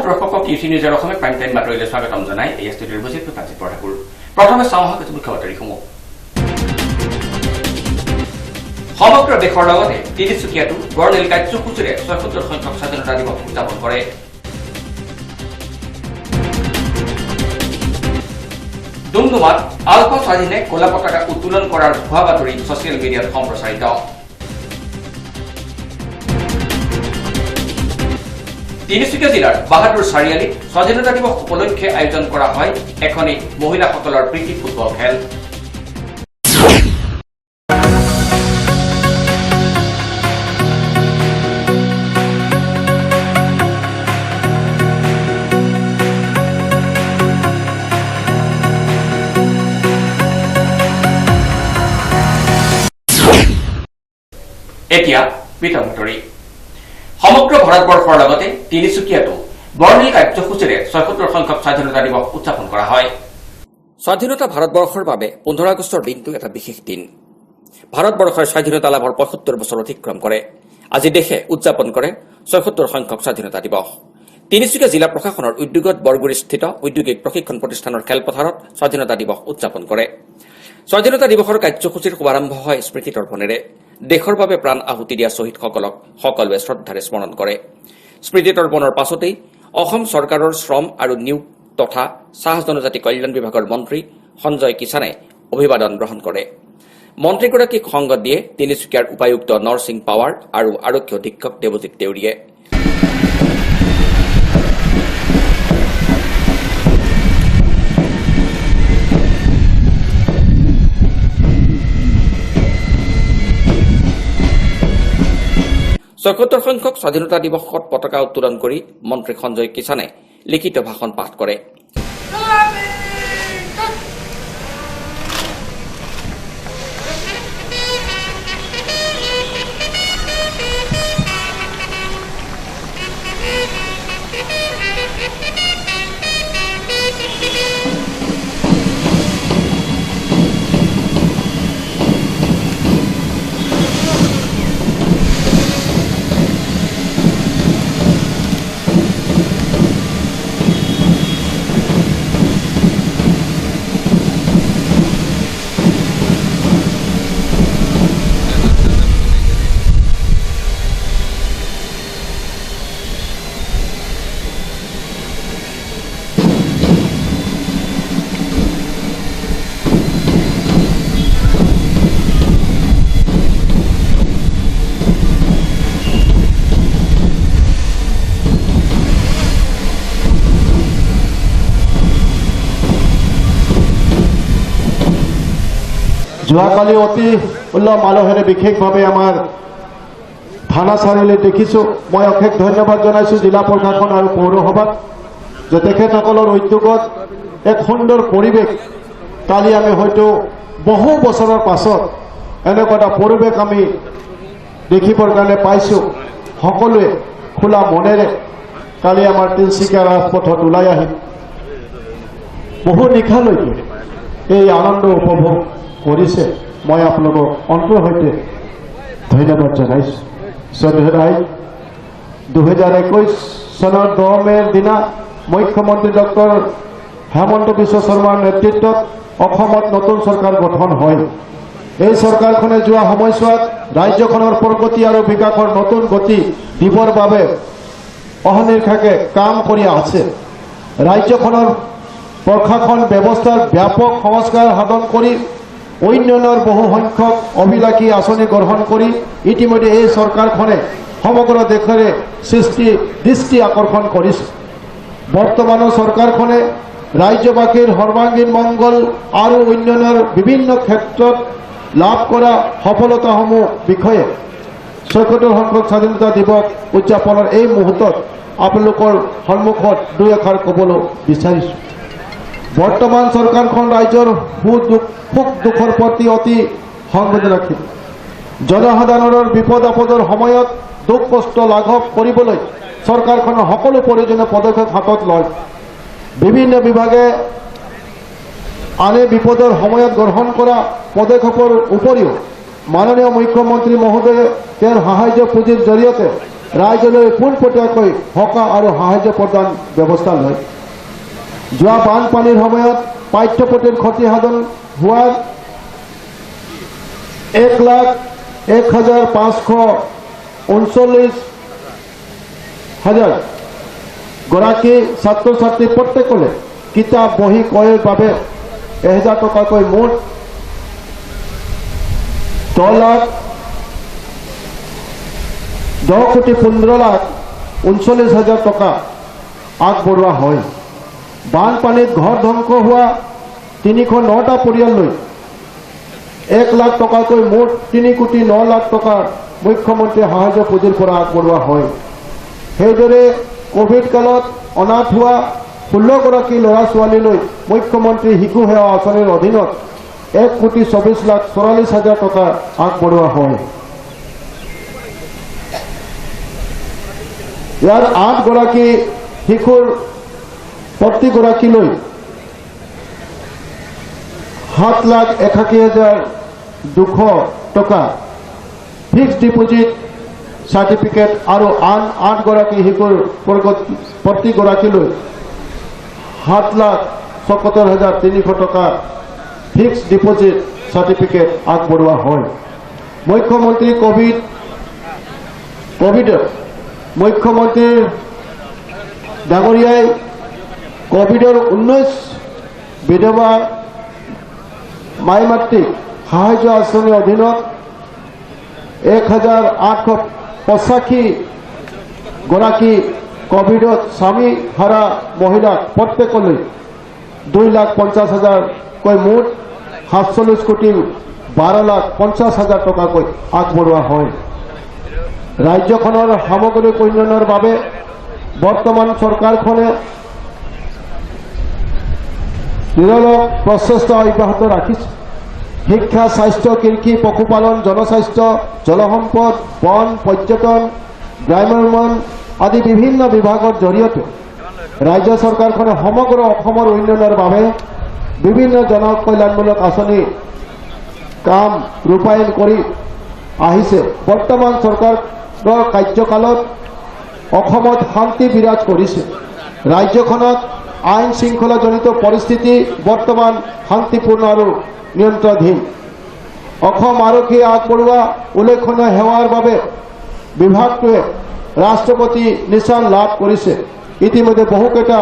দৰ্শকক ইউচি নিউজৰ অসমীয়া prime time বাতৰিলৈ স্বাগতম জনাই এই ষ্টুডিঅ'ৰ উপস্থিত প্ৰাঞ্জিত ঠাকুৰ। প্ৰথমে চাওঁ কিছু মুখ্য বাতৰিসমূহ। সমগ্ৰ দেশৰ লগতে তিনিচুকীয়াতো বৰ্ণিল কাৰ্যসূচীৰে ৭৬ সংখ্যক স্বাধীনতা দিৱস উদযাপন কৰে। ডুমডুমাত আলফা স্বাধীনে ক'লা পতাকা উত্তোলন কৰাৰ ভুৱা বাতৰি ছচিয়েল মিডিয়াত সম্প্ৰচাৰিত। তিনিচুকীয়া জিলাৰ বাহাদুৰ চাৰিআলিত স্বাধীনতা দিৱস উপলক্ষে আয়োজন কৰা হয় এখনি মহিলাসকলৰ প্ৰীতি ফুটবল খেল। এতিয়া পৃথক বাতৰি। সমগ্ৰ ভাৰতবৰ্ষৰ লগতে তিনিচুকীয়াতো বৰ্ণিল কাৰ্যসূচীৰে ৭৬ সংখ্যক স্বাধীনতা দিৱস উদযাপন কৰা হয়। স্বাধীনতা ভাৰতবৰ্ষৰ বাবে ১৫ আগষ্টৰ দিনটো এটা বিশেষ দিন। ভাৰতবৰ্ষৰ স্বাধীনতা লাভৰ ৭৫ বছৰ অতিক্ৰম কৰে। আজি দেশে উদযাপন কৰে ৭৬ সংখ্যক স্বাধীনতা দিৱস। তিনিচুকীয়া জিলা প্ৰশাসনৰ উদ্যোগত বৰগুৰিস্থিত ঔদ্যোগিক প্ৰশিক্ষণ প্ৰতিষ্ঠানৰ খেলপথাৰত স্বাধীনতা দিৱস উদযাপন কৰে। স্বাধীনতা দিৱসৰ কাৰ্যসূচীৰ শুভাৰম্ভ হয় স্মৃতি তৰ্পণেৰে। দেশৰ বাবে প্ৰাণ আহুতি দিয়া শ্বহীদসকলক সকলোৱে শ্ৰদ্ধাৰে স্মৰণ কৰে। স্মৃতি তৰ্পণৰ পাছতেই অসম চৰকাৰৰ শ্ৰম আৰু নিয়োগ তথা চাহ জনজাতি কল্যাণ বিভাগৰ মন্ত্ৰী সঞ্জয় কিষাণে অভিবাদন গ্ৰহণ কৰে। মন্ত্ৰীগৰাকীক সংগ দিয়ে তিনিচুকীয়াৰ উপায়ুক্ত নৰসিং পাৱাৰ আৰু আৰক্ষী অধীক্ষক দেৱজিৎ দেউৰীয়ে। চৌসত্তৰ সংখ্যক স্বাধীনতা দিৱসত পতাকা উত্তোলন কৰি মন্ত্ৰী সঞ্জয় কিষাণে লিখিত ভাষণ পাঠ কৰে। যোৱাকালি অতি উল্লাহ মালহেৰে বিশেষভাৱে আমাৰ থানা চাৰিআলিত দেখিছোঁ। মই অশেষ ধন্যবাদ জনাইছোঁ জিলা প্ৰশাসন আৰু পৌৰসভাক যে তেখেতসকলৰ উদ্যোগত এক সুন্দৰ পৰিৱেশ কালি আমি হয়তো বহু বছৰৰ পাছত এনেকুৱা এটা পৰিৱেশ আমি দেখিবৰ কাৰণে পাইছোঁ। সকলোৱে খোলা মনেৰে কালি আমাৰ তিনিচুকীয়া ৰাজপথত ওলাই আহি বহু নিশালৈকে এই আনন্দ উপভোগ কৰিছে। মই আপোনালোকক অন্তৰৰ সৈতে ধন্যবাদ জনাইছোঁ। শ্ৰদ্ধাই 2021 চনৰ 10 মে'ৰ দিনা মুখ্যমন্ত্ৰী ডক্টৰ হেমন্ত বিশ্ব শৰ্মাৰ নেতৃত্বত অসমত নতুন চৰকাৰ গঠন হয়। এই চৰকাৰখনে যোৱা সময়ছোৱাত ৰাজ্যখনৰ প্ৰগতি আৰু বিকাশৰ নতুন গতি দিবৰ বাবে অহৰ্নিশাকে কাম কৰি আছে। ৰাজ্যখনৰ প্ৰশাসন ব্যৱস্থাৰ ব্যাপক সংস্কাৰ সাধন কৰি উন্নয়নৰ বহু সংখ্যক অভিলাষী আঁচনি গ্ৰহণ কৰি ইতিমধ্যে এই চৰকাৰখনে সমগ্ৰ দেশৰে দৃষ্টি আকৰ্ষণ কৰিছে। বৰ্তমানৰ চৰকাৰখনে ৰাজ্যবাসীৰ সৰ্বাংগীন মংগল আৰু উন্নয়নৰ বিভিন্ন ক্ষেত্ৰত লাভ কৰা সফলতাসমূহ বিষয়ে ৭৬ সংখ্যক স্বাধীনতা দিৱস উদযাপনৰ এই মুহূৰ্তত আপোনালোকৰ সন্মুখত দুই এষাৰ ক'বলৈ বিচাৰিছোঁ। বৰ্তমান চৰকাৰখন ৰাজ্যৰ সুখ দুখৰ প্ৰতি অতি সংবেদনশীল। জনসাধাৰণৰ বিপদ আপদৰ সময়ত দুখ কষ্ট লাঘৱ কৰিবলৈ চৰকাৰখনে সকলো প্ৰয়োজনীয় পদক্ষেপ হাতত লয়। বিভিন্ন বিভাগে আনে বিপদৰ সময়ত গ্ৰহণ কৰা পদক্ষেপৰ উপৰিও মাননীয় মুখ্যমন্ত্ৰী মহোদয়ে তেওঁৰ সাহায্য পুঁজিৰ জৰিয়তে ৰাইজলৈ পোনপটীয়াকৈ সকাহ আৰু সাহায্য প্ৰদান ব্যৱস্থা লয়। যোৱা বানপানীৰ সময়ত পাঠ্যপুথিৰ ক্ষতিসাধন হোৱাৰ 1,01,539,000 গৰাকী ছাত্ৰ ছাত্ৰী প্ৰত্যেকলে কিতাপ বহি ক্ৰয়ৰ বাবে 1,000 টকাকৈ মুঠ 10,15,39,000 টকা আগবঢ়োৱা হয়। বানপানীত ঘৰ ধ্বংস হোৱা 309টা পৰিয়াললৈ 1 লাখ টকাকৈ মুঠ 3,09,00,000 টকা মুখ্যমন্ত্ৰী সাহায্য পুঁজিৰ পৰা আগবঢ়োৱা হয়। সেইদৰে কোভিড কালত অনাথ হোৱা 16 গৰাকী ল'ৰা ছোৱালীলৈ মুখ্যমন্ত্ৰী শিশু সেৱা আঁচনিৰ অধীনত 1,24,44,000 টকা আগবঢ়োৱা হয়। ইয়াৰ 8 গৰাকী শিশুৰ প্ৰতিগৰাকীলৈ 7,81,200 টকা ফিক্সড ডিপোজিট চাৰ্টিফিকেট আৰু আন 8 গৰাকী শিশুৰ প্ৰতিগৰাকীলৈ 7,77,300 টকা ফিক্সড ডিপোজিট চাৰ্টিফিকেট আগবঢ়োৱা হয়। মুখ্যমন্ত্ৰী কোভিডৰ মুখ্যমন্ত্ৰীৰ ডাঙৰীয়াই কোভিডৰ 19 বিধৱা মাতৃক সাহায্য আঁচনিৰ অধীনত 1,885 গৰাকী কোভিডত স্বামী হাৰা মহিলাক প্ৰত্যেকলৈ 2,50,000কৈ মুঠ 47,12,50,000 টকাকৈ আগবঢ়োৱা হয়। ৰাজ্যখনৰ সামগ্ৰিক উন্নয়নৰ বাবে বৰ্তমান চৰকাৰখনে নিৰলস প্ৰচেষ্টা অব্যাহত ৰাখিছে। শিক্ষা, স্বাস্থ্য, কৃষি, পশুপালন, জনস্বাস্থ্য, জলসম্পদ, বন, পৰ্যটন, গ্ৰাম্যোন্নয়ন আদি বিভিন্ন বিভাগৰ জৰিয়তে ৰাজ্য চৰকাৰখনে সমগ্ৰ অসমৰ উন্নয়নৰ বাবে বিভিন্ন জনকল্যাণমূলক আঁচনি কাম ৰূপায়ণ কৰি আহিছে। বৰ্তমান চৰকাৰৰ কাৰ্যকালত অসমত শান্তি বিৰাজ কৰিছে। ৰাজ্যখনত আইন শৃংখলাজনিত পৰিস্থিতি বৰ্তমান শান্তিপূৰ্ণ আৰু নিয়ন্ত্ৰণাধীন। অসম আৰক্ষীয়ে আগবঢ়োৱা উল্লেখনীয় সেৱাৰ বাবে বিভাগটোৱে ৰাষ্ট্ৰপতি নিশান লাভ কৰিছে। ইতিমধ্যে বহুকেইটা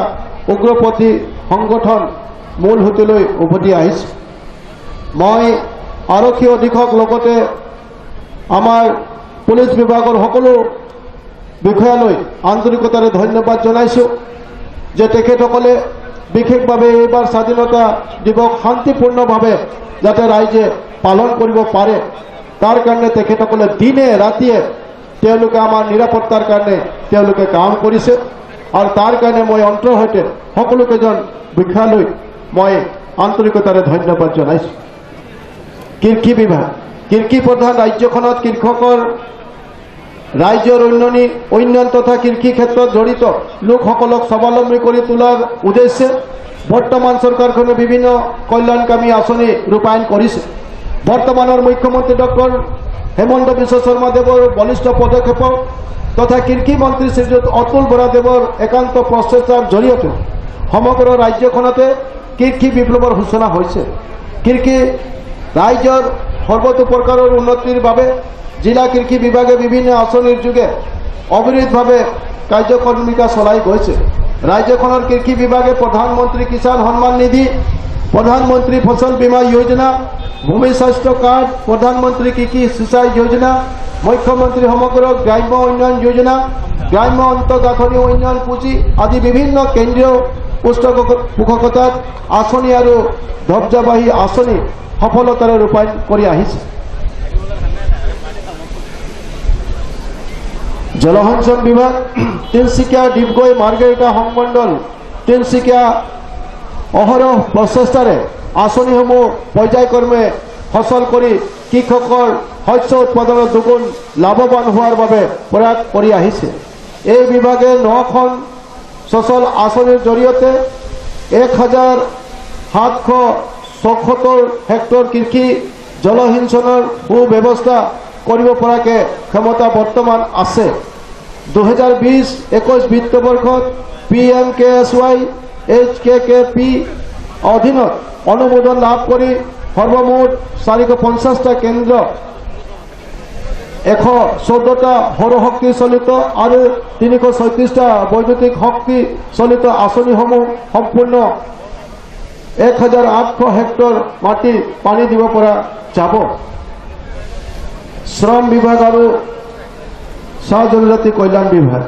উগ্ৰপন্থী সংগঠন মূল সুঁতিলৈ উভতি আহিছে। মই আৰক্ষী অধীক্ষক লগতে আমাৰ পুলিচ বিভাগৰ সকলো বিষয়ালৈ আন্তৰিকতাৰে ধন্যবাদ জনাইছোঁ যে তেখেতসকলে বিশেষভাৱে এইবাৰ স্বাধীনতা দিৱস শান্তিপূৰ্ণভাৱে যাতে ৰাইজে পালন কৰিব পাৰে তাৰ কাৰণে তেখেতসকলে দিনে ৰাতিয়ে তেওঁলোকে আমাৰ নিৰাপত্তাৰ কাৰণে তেওঁলোকে কাম কৰিছে আৰু তাৰ কাৰণে মই অন্তৰৰ সৈতে সকলোকেইজন বিষয়ালৈ মই আন্তৰিকতাৰে ধন্যবাদ জনাইছোঁ। কৃষি বিভাগ কৃষি প্ৰধান ৰাজ্যখনত কৃষকৰ ৰাজ্যৰ উন্নয়ন তথা কৃষি ক্ষেত্ৰত জড়িত লোকসকলক স্বাৱলম্বী কৰি তোলাৰ উদ্দেশ্যে বৰ্তমান চৰকাৰখনে বিভিন্ন কল্যাণকামী আঁচনি ৰূপায়ণ কৰিছে। বৰ্তমানৰ মুখ্যমন্ত্ৰী ডক্টৰ হেমন্ত বিশ্ব শৰ্মা দেৱৰ বলিষ্ঠ পদক্ষেপ তথা কৃষি মন্ত্ৰী শ্ৰীযুত অতুল বৰাদেৱৰ একান্ত প্ৰচেষ্টাৰ জৰিয়তে সমগ্ৰ ৰাজ্যখনতে কৃষি বিপ্লৱৰ সূচনা হৈছে। কৃষি ৰাজ্যৰ সৰ্বতোপ্ৰকাৰৰ উন্নতিৰ বাবে জিলা কৃষি বিভাগে বিভিন্ন আঁচনিৰ যোগে অবিৰতভাৱে কাৰ্যক্ৰমিকা চলাই গৈছে। ৰাজ্যখনৰ কৃষি বিভাগে প্ৰধানমন্ত্ৰী কিষাণ সন্মান নিধি, প্ৰধানমন্ত্ৰী ফসল বীমা যোজনা, ভূমি স্বাস্থ্য কাৰ্ড, প্ৰধানমন্ত্ৰী কৃষি সিঁচাই যোজনা, মুখ্যমন্ত্ৰী সমগ্ৰ গ্ৰাম্য উন্নয়ন যোজনা, গ্ৰাম্য অন্তঃগাঁথনি উন্নয়ন পুঁজি আদি বিভিন্ন কেন্দ্ৰীয় পৃষ্ঠপোষকতাত আঁচনি আৰু ধ্বজাবাহী আঁচনি সফলতাৰে ৰূপায়ণ কৰি আহিছে। জলসঞ্চন বিভাগ তিনিচুকীয়া, ডিগবৈ, মাৰ্ঘেৰিটা সংমণ্ডল তিনিচুকীয়া অহৰহ প্ৰচেষ্টাৰে আঁচনিসমূহ পৰ্যায়ক্ৰমে সচল কৰি কৃষকৰ শস্য উৎপাদনৰ দুগুণ লাভৱান হোৱাৰ বাবে প্ৰয়াস কৰি আহিছে। এই বিভাগে 9খন সচল আঁচনিৰ জৰিয়তে 1,774 হেক্টৰ কৃষি জলসিঞ্চনৰ সুব্যৱস্থা কৰিব পৰাকৈ ক্ষমতা বৰ্তমান আছে। 2020-21 বিত্তবৰ্ষত PMKSY HKKP অধীনত অনুমোদন লাভ কৰি সৰ্বমুঠ 450টা কেন্দ্ৰ 114টা সৌৰশক্তি চলিত আৰু 336টা বৈদ্যুতিক শক্তি চলিত আঁচনিসমূহ সম্পূৰ্ণ 1800 হেক্টৰ মাটি পানী দিব পৰা যাব। শ্ৰম বিভাগ আৰু চাহ জনজাতি কল্যাণ বিভাগ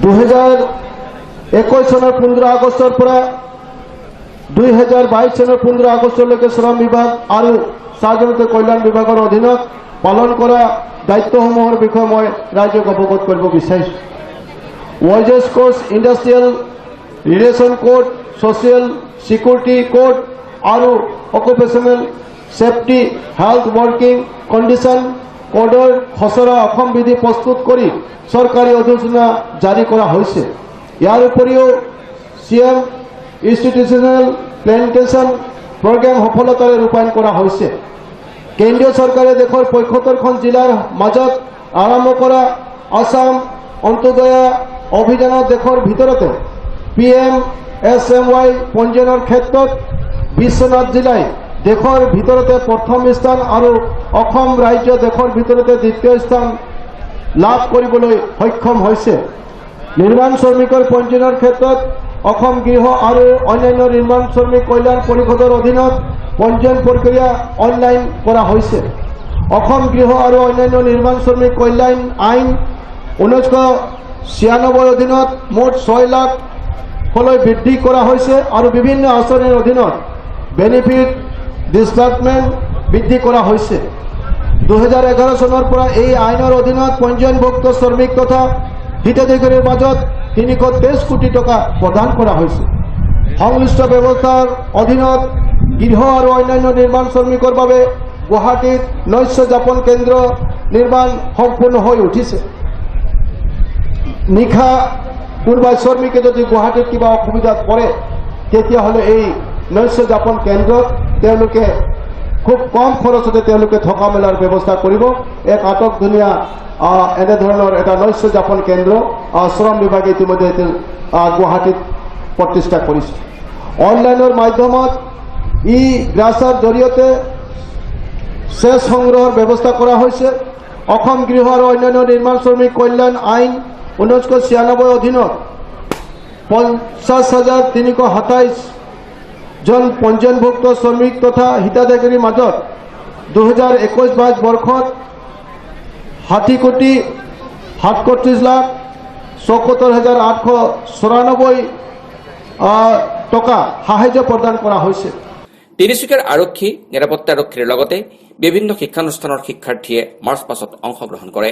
2021 চনৰ 15 আগষ্টৰ পৰা 2022 চনৰ 15 আগষ্টলৈকে শ্ৰম বিভাগ আৰু চাহ জনজাতি কল্যাণ বিভাগৰ অধীনত পালন কৰা দায়িত্বসমূহৰ বিষয়ে মই ৰাজ্যক অৱগত কৰিব বিচাৰিছোঁ। Wages codes industrial relation code social security code और occupational safety health working condition কোডৰ খসৰা অসম বিধি প্ৰস্তুত কৰি চৰকাৰী অধিসূচনা জাৰি কৰা হৈছে। ইয়াৰ উপৰিও সিএম ইনষ্টিটিউশনাল প্লেন্টেশন প্ৰগ্ৰাম সফলতাৰে ৰূপায়ণ কৰা হৈছে। কেন্দ্ৰীয় চৰকাৰে দেশৰ ৭৫খন জিলাৰ মাজত আৰম্ভ কৰা আসাম অন্তোদয়া অভিযানত দেশৰ ভিতৰতে PMSMY পঞ্জীয়নৰ ক্ষেত্ৰত বিশ্বনাথ জিলাই দেশৰ ভিতৰতে প্ৰথম স্থান আৰু অসম ৰাজ্য দেশৰ ভিতৰতে দ্বিতীয় স্থান লাভ কৰিবলৈ সক্ষম হৈছে। নিৰ্মাণ শ্ৰমিকৰ পঞ্জীয়নৰ ক্ষেত্ৰত অসম গৃহ আৰু অন্যান্য নিৰ্মাণ শ্ৰমিক কল্যাণ পৰিষদৰ অধীনত পঞ্জীয়ন প্ৰক্ৰিয়া অনলাইন কৰা হৈছে। অসম গৃহ আৰু অন্যান্য নিৰ্মাণ শ্ৰমিক কল্যাণ আইন 1996 অধীনত মুঠ 6 লাখলৈ বৃদ্ধি কৰা হৈছে আৰু বিভিন্ন আঁচনিৰ অধীনত বেনিফিট ডিসবাৰ্সমেণ্ট বৃদ্ধি কৰা হৈছে। 2011 চনৰ পৰা এই আইনৰ অধীনত পঞ্জীয়নভুক্ত শ্ৰমিক তথা হিতাধিকাৰীৰ মাজত 323 কোটি টকা প্ৰদান কৰা হৈছে। সংশ্লিষ্ট ব্যৱস্থাৰ অধীনত গৃহ আৰু অন্যান্য নিৰ্মাণ শ্ৰমিকৰ বাবে গুৱাহাটীত নৈশ যাপন কেন্দ্ৰ নিৰ্মাণ সম্পূৰ্ণ হৈ উঠিছে। নিশা কোনোবা শ্ৰমিকে যদি গুৱাহাটীত কিবা অসুবিধাত পৰে তেতিয়াহ'লে এই নৈশ যাপন কেন্দ্ৰত তেওঁলোকে খুব কম খৰচতে তেওঁলোকে থকা মেলাৰ ব্যৱস্থা কৰিব। এক আটক ধুনীয়া এনেধৰণৰ এটা নৈশ যাপন কেন্দ্ৰ শ্ৰম বিভাগে ইতিমধ্যে গুৱাহাটীত প্ৰতিষ্ঠা কৰিছে। অনলাইনৰ মাধ্যমত গ্ৰাছৰ জৰিয়তে সেচ সংগ্ৰহৰ ব্যৱস্থা কৰা হৈছে। অসম গৃহ আৰু অন্যান্য নিৰ্মাণ শ্ৰমিক কল্যাণ আইন 1996 অধীনত 50,327 জন পঞ্জীয়নভুক্ত শ্ৰমিক তথা হিতাধিকাৰীৰ মাজত 2021-22 বৰ্ষত 60,37,74,894 টকা সাহায্য প্ৰদান কৰা হৈছে। তিনিচুকীয়াৰ আৰক্ষী নিৰাপত্তাৰক্ষীৰ লগতে বিভিন্ন শিক্ষানুষ্ঠানৰ শিক্ষাৰ্থীয়ে মাৰ্চ পাছত অংশগ্ৰহণ কৰে।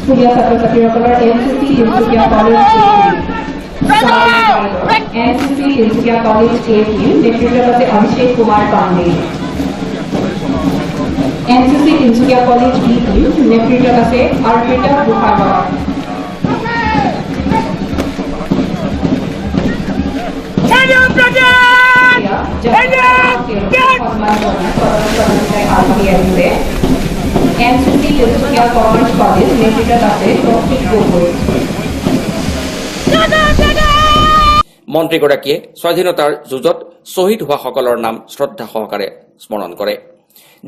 স্কুলীয়া ছাত্ৰ ছাত্ৰীসকলৰ NCC Tinsukia college Tinsukia college নেতৃত্বত আছে Abhishek Kumar Pandey. NCC Tinsukia college B নেতৃত্বত আছে অৰ্পিতা গোহাগৰ। NCC তিনিচুকীয়া কমাৰ্চ কলেজ নেতৃত্বত আছে কৌশিক গগৈ। মন্ত্ৰীগৰাকীয়ে স্বাধীনতাৰ যুঁজত শ্বহীদ হোৱাসকলৰ নাম শ্ৰদ্ধা সহকাৰে স্মৰণ কৰে।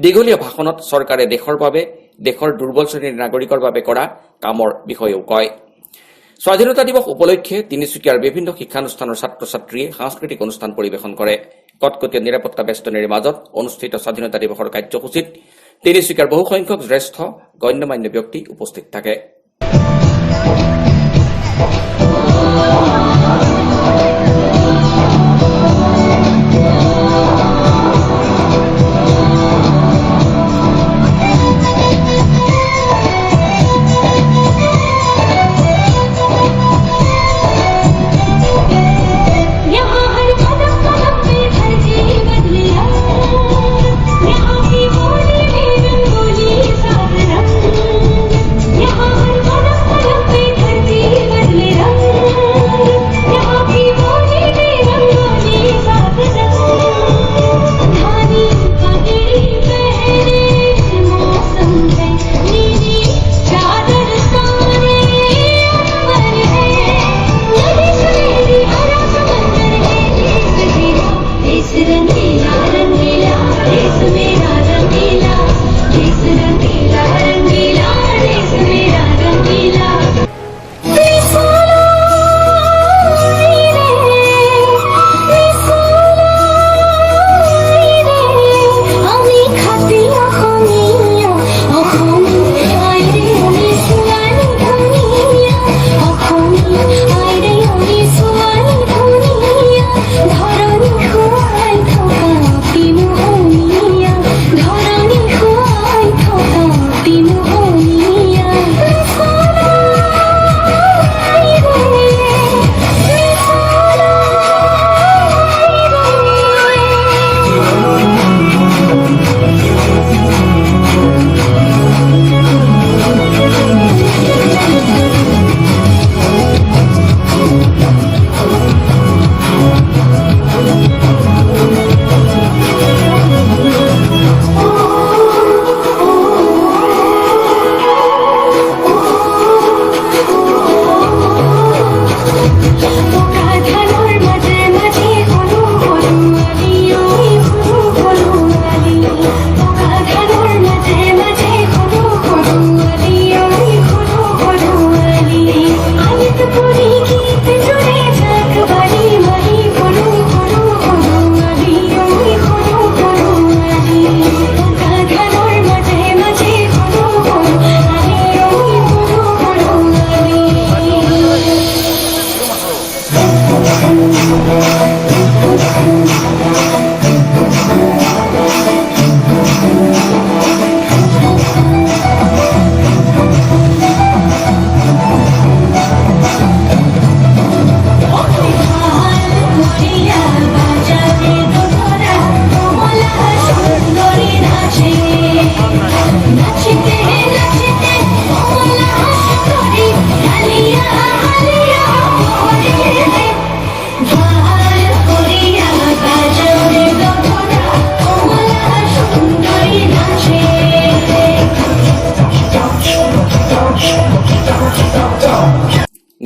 দীঘলীয়া ভাষণত চৰকাৰে দেশৰ বাবে দেশৰ দুৰ্বল শ্ৰেণীৰ নাগৰিকৰ বাবে কৰা কামৰ বিষয়েও কয়। স্বাধীনতা দিৱস উপলক্ষে তিনিচুকীয়াৰ বিভিন্ন শিক্ষানুষ্ঠানৰ ছাত্ৰ ছাত্ৰীয়ে সাংস্কৃতিক অনুষ্ঠান পৰিৱেশন কৰে। কটকটীয়া নিৰাপত্তা বেষ্টনীৰ মাজত অনুষ্ঠিত স্বাধীনতা দিৱসৰ কাৰ্যসূচীত তিনিচুকীয়াৰ বহুসংখ্যক জ্যেষ্ঠ গণ্যমান্য ব্যক্তি উপস্থিত থাকে। यहाँ हर कदम कदम पे हर जी बदलिया यहाँ की वो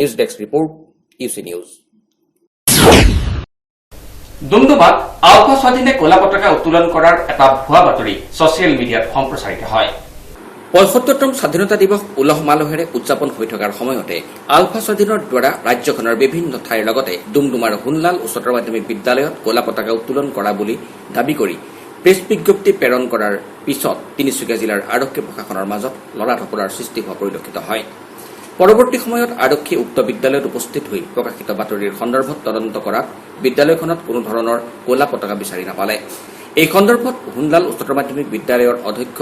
news desk report UC news. ডুমডুমাত আলফা স্বাধীনে কলা পতাকা উত্তোলন কৰাৰ এটা ভুৱা বাতৰি ছচিয়েল মিডিয়াত সম্প্ৰচাৰিত হয়। ৭৫তম স্বাধীনতা দিৱস উলহ মালহেৰে উদযাপন হৈ থকাৰ সময়তে আলফা স্বাধীনৰ দ্বাৰা ৰাজ্যখনৰ বিভিন্ন ঠাইৰ লগতে ডুমডুমাৰ সোণলাল উচ্চতৰ মাধ্যমিক বিদ্যালয়ত কলা পতাকা উত্তোলন কৰা বুলি দাবী কৰি প্ৰেছ বিজ্ঞপ্তি প্ৰেৰণ কৰাৰ পিছত তিনিচুকীয়া জিলাৰ আৰক্ষী প্ৰশাসনৰ মাজত লৰাঢপৰাৰ সৃষ্টি হোৱা পৰিলক্ষিত হয়। পৰৱৰ্তী সময়ত আৰক্ষী উক্ত বিদ্যালয়ত উপস্থিত হৈ প্ৰকাশিত বাতৰিৰ সন্দৰ্ভত তদন্ত কৰাত বিদ্যালয়খনত কোনো ধৰণৰ কলা পতাকা বিচাৰি নাপালে। এই সন্দৰ্ভত সোণলাল উচ্চতৰ মাধ্যমিক বিদ্যালয়ৰ অধ্যক্ষ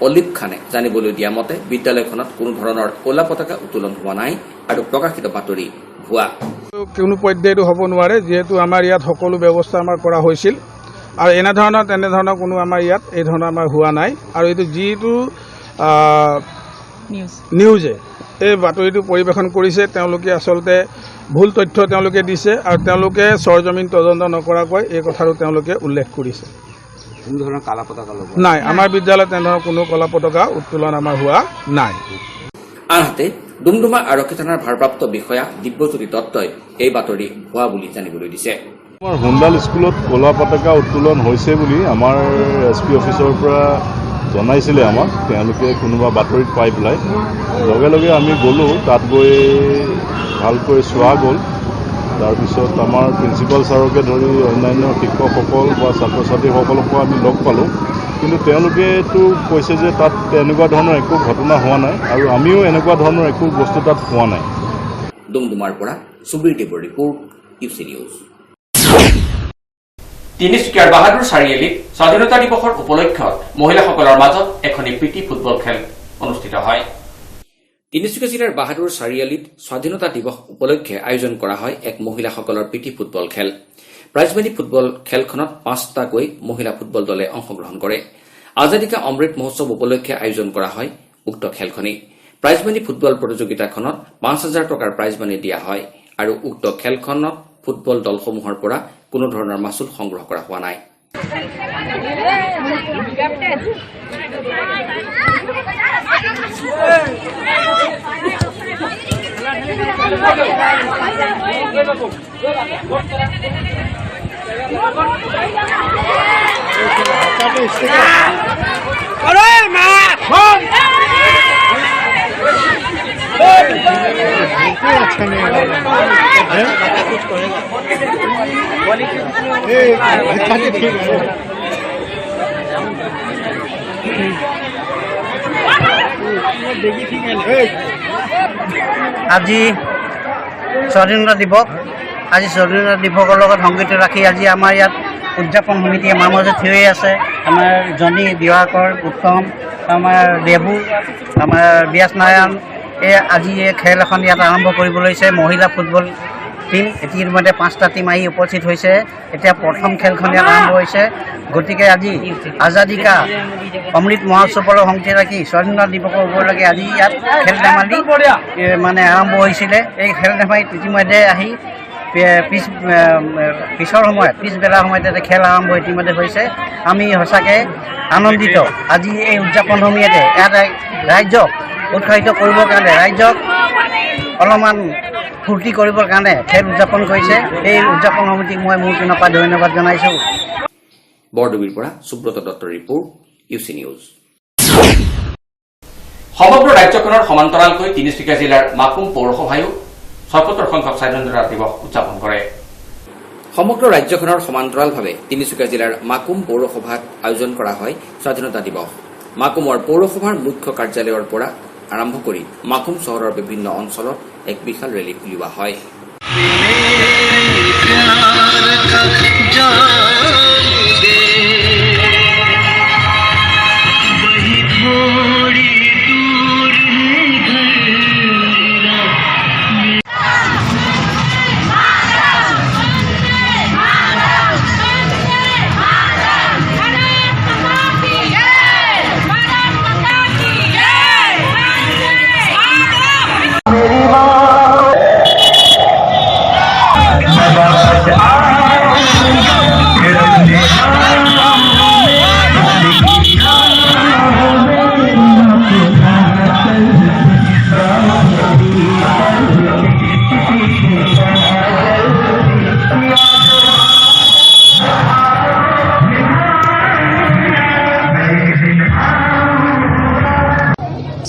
অলিভ খানে জানিবলৈ দিয়া মতে বিদ্যালয়খনত কোনো ধৰণৰ কলা পতাকা উত্তোলন হোৱা নাই আৰু প্ৰকাশিত বাতৰি ভুৱা। কোনো পৰ্যায়তো হ'ব নোৱাৰে, যিহেতু আমাৰ ইয়াত সকলো ব্যৱস্থা আমাৰ কৰা হৈছিল আৰু তেনেধৰণৰ কোনো আমাৰ ইয়াত এই ধৰণৰ আমাৰ হোৱা নাই। আৰু এইটো যিটো নিউজে এই বাতৰিটো পৰিৱেশন কৰিছে তেওঁলোকে আচলতে ভুল তথ্য তেওঁলোকে দিছে আৰু তেওঁলোকে সৰজমিন তদন্ত নকৰাকৈ এই কথাটো তেওঁলোকে উল্লেখ কৰিছে। নাই, আমাৰ বিদ্যালয়ত তেনেধৰণৰ কোনো কলা পতাকা উত্তোলন আমাৰ হোৱা নাই। আনহাতে ডুমডুমা আৰক্ষী থানাৰ ভাৰপ্ৰাপ্ত বিষয়া দিব্যজ্যোতি দত্তই এই বাতৰি ভুৱা বুলি জানিবলৈ দিছে। আমাৰ সোণলাল স্কুলত কলা পতাকা উত্তোলন হৈছে বুলি আমাৰ SP অফিচৰ পৰা জনাইছিলে আমাক। তেওঁলোকে কোনোবা বাতৰিত পাই পেলাই লগে লগে আমি গ'লোঁ, তাত গৈ ভালকৈ চোৱা গ'ল। তাৰপিছত আমাৰ প্ৰিন্সিপাল ছাৰকে ধৰি অন্যান্য শিক্ষকসকল বা ছাত্ৰ ছাত্ৰীসকলকো আমি লগ পালোঁ, কিন্তু তেওঁলোকেতো কৈছে যে তাত এনেকুৱা ধৰণৰ একো ঘটনা হোৱা নাই আৰু আমিও এনেকুৱা ধৰণৰ একো বস্তু তাত পোৱা নাই। ডুমডুমাৰ পৰা সুবীৰ দেৱৰ ৰিপৰ্ট UC নিউজ। তিনিচুকীয়াৰ বাহাদুৰ চাৰিআলিত স্বাধীনতা দিৱসৰ উপলক্ষত মহিলাসকলৰ মাজত এখনি প্ৰীতি ফুটবল খেল অনুষ্ঠিত হয়। তিনিচুকীয়া জিলাৰ বাহাদুৰ চাৰিআলিত স্বাধীনতা দিৱস উপলক্ষে আয়োজন কৰা হয় এক মহিলাসকলৰ প্ৰীতি ফুটবল খেল। প্ৰাইজমানী ফুটবল খেলখনত 5টাকৈ মহিলা ফুটবল দলে অংশগ্ৰহণ কৰে। আজাদী কা অমৃত মহোৎসৱ উপলক্ষে আয়োজন কৰা হয় উক্ত খেলখনি। প্ৰাইজমানী ফুটবল প্ৰতিযোগিতাখনত 5,000 টকাৰ প্ৰাইজমানী দিয়া হয় আৰু উক্ত খেলখনত ফুটবল দলসমূহৰ পৰা কোনো ধৰণৰ মাচুল সংগ্ৰহ কৰা হোৱা নাই। আজি স্বাধীনতা দিৱস, আজি স্বাধীনতা দিৱসৰ লগত সংগতি ৰাখি আজি আমাৰ ইয়াত উদযাপন সমিতি আমাৰ মাজত থিয় হৈ আছে। আমাৰ জনী, দিৱাকৰ, উত্তম, আমাৰ দেবু, আমাৰ ব্যাস নাৰায়ণ, আজি এই খেল এখন ইয়াত আৰম্ভ কৰিব লৈছে। মহিলা ফুটবল টিম ইতিমধ্যে 5টা টিম আহি উপস্থিত হৈছে। এতিয়া প্ৰথম খেলখন ইয়াত আৰম্ভ হৈছে। গতিকে আজি আজাদী কা অমৃত মহোৎসৱৰ সংগতি ৰাখি স্বাধীনতা দিৱসৰ উপলক্ষে আজি ইয়াত খেল ধেমালি আৰম্ভ হৈছিলে। এই খেল ধেমালিত ইতিমধ্যে আহি পিছবেলা সময়ত এটা খেল আৰম্ভ ইতিমধ্যে হৈছে। আমি সঁচাকৈ আনন্দিত। আজি এই উদযাপন সমিতিয়ে ইয়াত ৰাইজক উৎসাহিত কৰিবৰ কাৰণে, ৰাইজক অলপমান ফূৰ্তি কৰিবৰ কাৰণে খেল উদযাপন কৰিছে। এই উদযাপন সমিতিক মই মোৰ পিনৰ পৰা ধন্যবাদ জনাইছোঁ। বৰডুবিৰ পৰা সুব্ৰত দত্তৰ ৰিপৰ্ট UC নিউজ। সমগ্ৰ ৰাজ্যখনৰ সমান্তৰালকৈ তিনিচুকীয়া জিলাৰ মাকুম পৌৰসভায়ো ৭৫ সংখ্যক স্বাধীনতা দিৱস উদযাপন কৰে। সমগ্ৰ ৰাজ্যখনৰ সমান্তৰালভাৱে তিনিচুকীয়া জিলাৰ মাকুম পৌৰসভাত আয়োজন কৰা হয় স্বাধীনতা দিৱস। মাকুমৰ পৌৰসভাৰ মুখ্য কাৰ্যালয়ৰ পৰা আৰম্ভ কৰি মাকুম চহৰৰ বিভিন্ন অঞ্চলত এক বিশাল ৰেলী উলিওৱা হয়।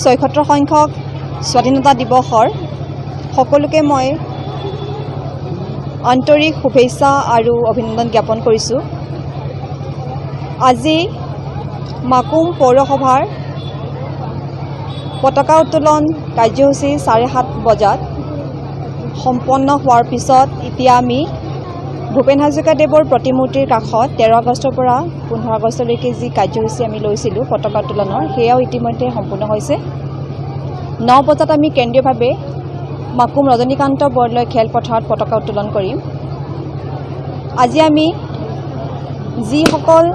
৭৬ সংখ্যক স্বাধীনতা দিৱসৰ সকলোকে মই আন্তৰিক শুভেচ্ছা আৰু অভিনন্দন জ্ঞাপন কৰিছোঁ। আজি মাকুম পৌৰসভাৰ পতাকা উত্তোলন কাৰ্যসূচী ৭:৩০ বজাত সম্পন্ন হোৱাৰ পিছত এতিয়া আমি ভূপেন হাজৰিকাদেৱৰ প্ৰতিমূৰ্তিৰ কাষত 13 আগষ্টৰ পৰা 15 আগষ্টলৈকে যি কাৰ্যসূচী আমি লৈছিলোঁ পতাকা উত্তোলনৰ, সেয়াও ইতিমধ্যে সম্পূৰ্ণ হৈছে। 9 বজাত আমি কেন্দ্ৰীয়ভাৱে মাকুম ৰজনীকান্ত বৰদলৈ খেলপথাৰত পতাকা উত্তোলন কৰিম। আজি আমি যিসকল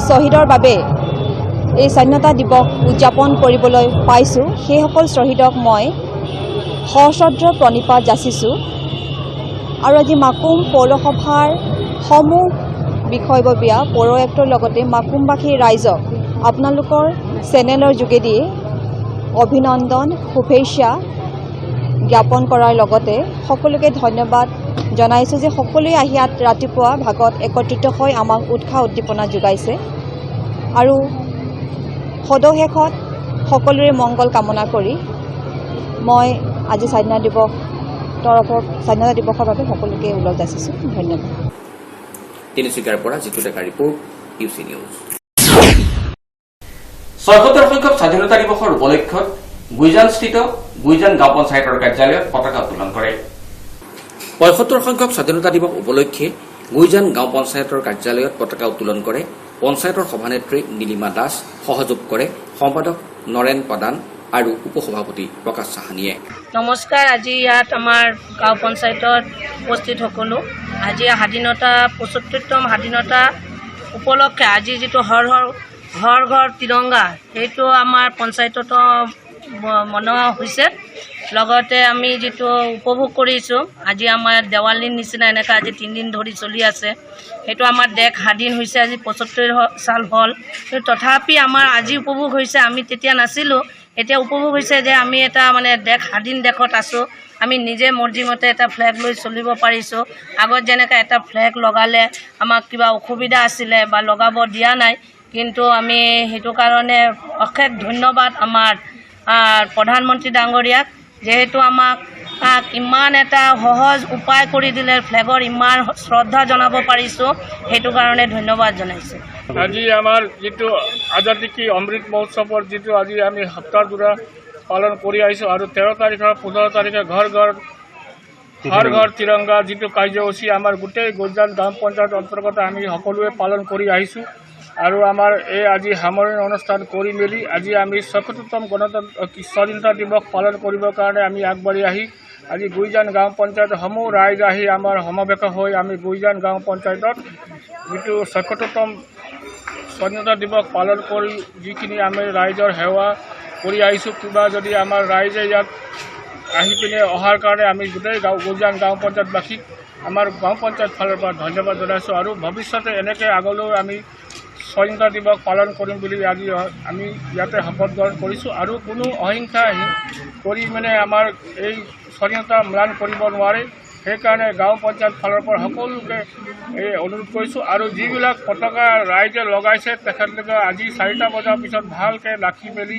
শ্বহীদৰ বাবে এই স্বাধীনতা দিৱস উদযাপন কৰিবলৈ পাইছোঁ, সেইসকল শ্বহীদক মই সশ্ৰদ্ধ প্ৰণিপাত যাচিছোঁ। আৰু আজি মাকুম পৌৰসভাৰ সমূহ বিষয়ববীয়া পৌৰ আয়ুক্তৰ লগতে মাকুমবাসী ৰাইজক আপোনালোকৰ চেনেলৰ যোগেদি অভিনন্দন শুভেচ্ছা জ্ঞাপন কৰাৰ লগতে সকলোকে ধন্যবাদ জনাইছোঁ যে সকলোৱে আহি ইয়াত ৰাতিপুৱা ভাগত একত্ৰিত হৈ আমাক উৎসাহ উদ্দীপনা যোগাইছে। আৰু সদশেষত সকলোৰে মংগল কামনা কৰি মই আজি স্বাধীনতা দিৱসৰ বাবে সকলোকে ওলগ যাচিছোঁ। ধন্যবাদ। তিনিচুকীয়াৰ পৰা জিতু ডেকাৰ ৰিপৰ্ট, UC নিউজ। ৭৬ সংখ্যক স্বাধীনতা দিৱসৰ উপলক্ষত গুইজানস্থিত গুইজান গাঁও পঞ্চায়তৰ কাৰ্যালয়ত পতাকা উত্তোলন কৰে। ৭৫ সংখ্যক স্বাধীনতা দিৱস উপলক্ষে গুইজান গাঁও পঞ্চায়তৰ কাৰ্যালয়ত পতাকা উত্তোলন কৰে পঞ্চায়তৰ সভানেত্ৰী নীলিমা দাস, সহযোগ কৰে সম্পাদক নৰেন প্ৰধান আৰু উপসভাপতি প্ৰকাশ চাহানীয়ে। নমস্কাৰ। আজি ইয়াত আমাৰ গাঁও পঞ্চায়তত উপস্থিত সকলো। আজি স্বাধীনতা ৭৫তম স্বাধীনতা উপলক্ষে আজি যিটো হৰ ঘৰ তিৰংগা, সেইটো আমাৰ পঞ্চায়তত মনোৱা হৈছে। লগতে আমি যিটো উপভোগ কৰিছোঁ, আজি আমাৰ দেৱালীৰ নিচিনা এনেকৈ আজি 3 দিন ধৰি চলি আছে। সেইটো আমাৰ দেশ স্বাধীন হৈছে আজি ৭৫ সাল হ'ল। কিন্তু তথাপি আমাৰ আজি উপভোগ হৈছে, আমি তেতিয়া নাছিলোঁ। এতিয়া উপভোগ হৈছে যে আমি এটা দেশ স্বাধীন দেশত আছোঁ। আমি নিজে মৰ্জিমতে এটা ফ্লেগ লৈ চলিব পাৰিছোঁ। আগত যেনেকৈ এটা ফ্লেগ লগালে আমাক কিবা অসুবিধা আছিলে বা লগাব দিয়া নাই, কিন্তু আমি সেইটো কাৰণে অশেষ ধন্যবাদ আমাৰ প্ৰধানমন্ত্ৰী ডাঙৰীয়াক, যিহেতু আমাক ইমান এটা সহজ উপায় কৰি দিলে, ফ্লেগৰ ইমান শ্ৰদ্ধা জনাব পাৰিছোঁ, সেইটো কাৰণে ধন্যবাদ জনাইছোঁ। আজি আমাৰ যিটো আজাদী কি অমৃত মহোৎসৱৰ যিটো আজি আমি সপ্তাহজোৰা পালন কৰি আহিছোঁ আৰু 13 তাৰিখৰ 15 তাৰিখে হৰ ঘৰ তিৰংগা যিটো কাৰ্যসূচী আমাৰ গোটেই গুইজান গাঁও পঞ্চায়ত অন্তৰ্গত আমি সকলোৱে পালন কৰি আহিছোঁ। আৰু আমাৰ এই আজি সামৰণি অনুষ্ঠান কৰি মেলি আজি আমি ৭৬তম স্বাধীনতা দিৱস পালন কৰিবৰ কাৰণে আমি আগবাঢ়ি আহি আজি গুইজান গাঁও পঞ্চায়ত সমূহ ৰাইজ আহি আমাৰ সমাৱেশ হৈ আমি গুইজান গাঁও পঞ্চায়তত যিটো ৭৬তম স্বাধীনতা দিৱস পালন কৰি যিখিনি আমি ৰাইজৰ সেৱা কৰি আহিছোঁ, কিবা যদি আমাৰ ৰাইজে ইয়াত আহি পিনে অহাৰ কাৰণে আমি গোটেই গুইজান গাঁও পঞ্চায়তবাসীক আমাৰ গাঁও পঞ্চায়ত ফালৰ পৰা ধন্যবাদ জনাইছোঁ। আৰু ভৱিষ্যতে এনেকৈ আগলৈ আমি স্বাধীনতা দিৱস পালন কৰিম বুলি আজি আমি ইয়াতে শপত গ্ৰহণ কৰিছোঁ। আৰু কোনো অহিংসা কৰি আমাৰ এই স্বাধীনতা ম্লান কৰিব নোৱাৰে, সেইকাৰণে গাঁও পঞ্চায়ত ফালৰ পৰা সকলোকে এই অনুৰোধ কৰিছোঁ। আৰু যিবিলাক পতাকা ৰাইজে লগাইছে তেখেতলোকে আজি 4টা বজাৰ পিছত ভালকৈ ৰাখি মেলি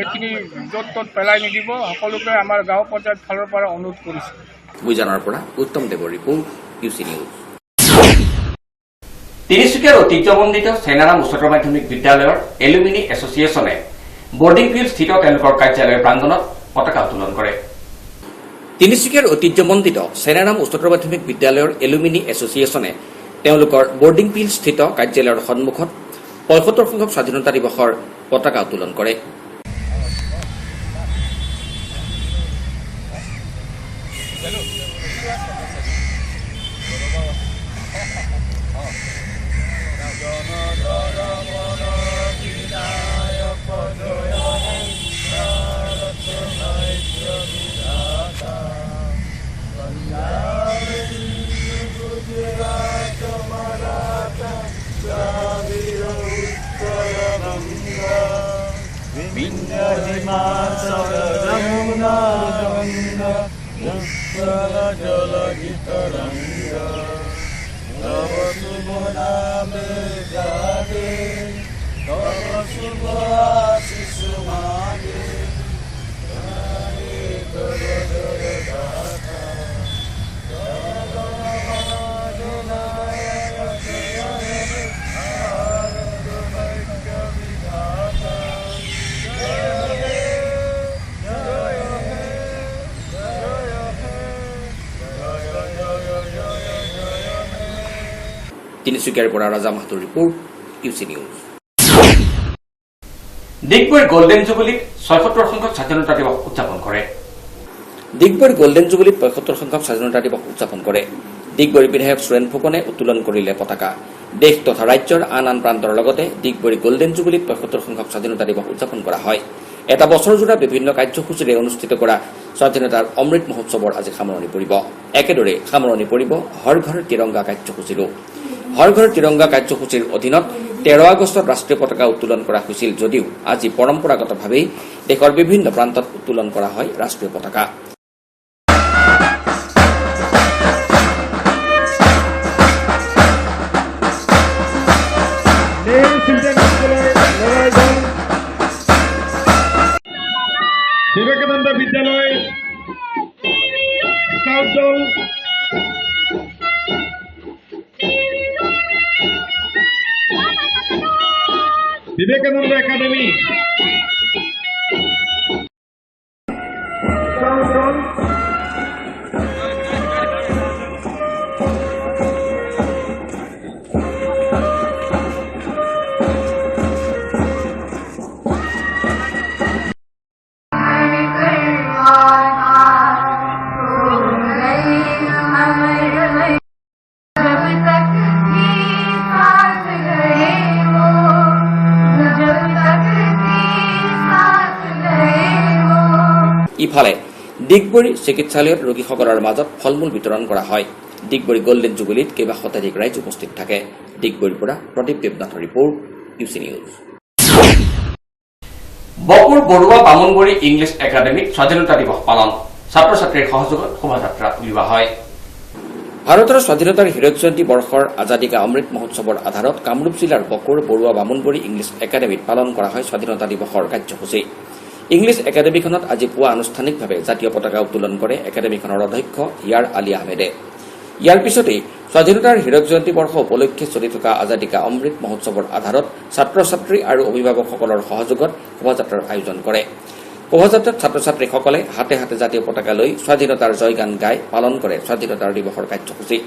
এইখিনি য'ত ত'ত পেলাই নিদিব, সকলোকে আমাৰ গাঁও পঞ্চায়ত ফালৰ পৰা অনুৰোধ কৰিছোঁ। গুইজানৰ পৰা উত্তম দেৱৰ ৰিপৰ্ট, UC নিউজ। তিনিচুকীয়াৰ ঐতিহ্যমণ্ডিত চেনাৰাম উচ্চতৰ মাধ্যমিক বিদ্যালয়ৰ এলুমিনি এছ'চিয়েশ্যনে বৰ্ডিং ফিল্ড স্থিত তেওঁলোকৰ কাৰ্যালয়ৰ প্ৰাংগণত পতাকা উত্তোলন কৰে। তিনিচুকীয়াৰ ঐতিহ্যমণ্ডিত চেনাৰাম উচ্চতৰ মাধ্যমিক বিদ্যালয়ৰ এলুমিনি এছ'চিয়েশ্যনে তেওঁলোকৰ বৰ্ডিং ফিল্ড স্থিত কাৰ্যালয়ৰ সন্মুখত ৭৫ সংখ্যক স্বাধীনতা দিৱসৰ পতাকা উত্তোলন কৰে। তিনিচুকীয়াৰ পৰা ৰাজা মাহাতৰ ৰিপৰ্ট UC নিউজ। ডিগবৈৰ গোল্ডেন জুবলিত ৭৬ সংখ্যক স্বাধীনতা দিৱস উদযাপন কৰে। ডিগবৈৰ গোল্ডেন জুবলিত ৭৫ সংখ্যক স্বাধীনতা দিৱস উদযাপন কৰে। ডিগবৈৰ বিধায়ক সুৰেন ফুকনে উত্তোলন কৰিলে পতাকা। দেশ তথা ৰাজ্যৰ আন আন প্ৰান্তৰ লগতে ডিগবৈৰ গোল্ডেন জুবলিত ৭৫ সংখ্যক স্বাধীনতা দিৱস উদযাপন কৰা হয়। এটা বছৰজোৰা বিভিন্ন কাৰ্যসূচীৰে অনুষ্ঠিত কৰা স্বাধীনতাৰ অমৃত মহোৎসৱৰ আজি সামৰণি পৰিব। একেদৰে সামৰণি পৰিব হৰ ঘৰ তিৰংগা কাৰ্যসূচীৰো। হৰ ঘৰ তিৰংগা কাৰ্যসূচীৰ অধীনত 13 আগষ্টত ৰাষ্ট্ৰীয় পতাকা উত্তোলন কৰা হৈছিল যদিও আজি পৰম্পৰাগতভাৱেই দেশৰ বিভিন্ন প্ৰান্তত উত্তোলন কৰা হয় ৰাষ্ট্ৰীয় পতাকা। বিবেকানন্দ বিদ্যালয় স্কাউট দল বিবেকানন্দ একাডেমি ইফালে ডিগবৈ চিকিৎসালয়ত ৰোগীসকলৰ মাজত ফল-মূল বিতৰণ কৰা হয়। ডিগবৈ গোল্ডেন জুবিলিত কেইবা শতাধিক ৰাইজ উপস্থিত থাকে। ডিগবৈৰ পৰা প্ৰদীপ দেৱনাথৰ ৰিপৰ্ট UC নিউজ। বকুৰ বৰুৱা বামুণবড়ি ইংলিছ একাডেমীত স্বাধীনতা দিৱস পালন। ছাত্ৰ ছাত্ৰীৰ সহযোগত শোভাযাত্ৰা উলিওৱা হয়। ভাৰতৰ স্বাধীনতাৰ হীৰক জয়ন্তী বৰ্ষৰ আজাদী কা অমৃত মহোৎসৱৰ আধাৰত কামৰূপ জিলাৰ বকুৰ বৰুৱা বামুণবড়ি ইংলিছ একাডেমীত পালন কৰা হয় স্বাধীনতা দিৱসৰ কাৰ্যসূচী। ইংলিছ একাডেমীখনত আজি পুৱা আনুষ্ঠানিকভাৱে জাতীয় পতাকা উত্তোলন কৰে একাডেমীখনৰ অধ্যক্ষ ইয়াৰ আলী আহমেদে। ইয়াৰ পিছতেই স্বাধীনতাৰ হীৰক জয়ন্তী বৰ্ষ উপলক্ষে চলি থকা আজাদী কা অমৃত মহোৎসৱৰ আধাৰত ছাত্ৰ ছাত্ৰী আৰু অভিভাৱকসকলৰ সহযোগত শোভাযাত্ৰাৰ আয়োজন কৰে। শোভাযাত্ৰাত ছাত্ৰ ছাত্ৰীসকলে হাতে হাতে জাতীয় পতাকা লৈ স্বাধীনতাৰ জয়গান গাই পালন কৰে স্বাধীনতাৰ দিৱসৰ কাৰ্যসূচী।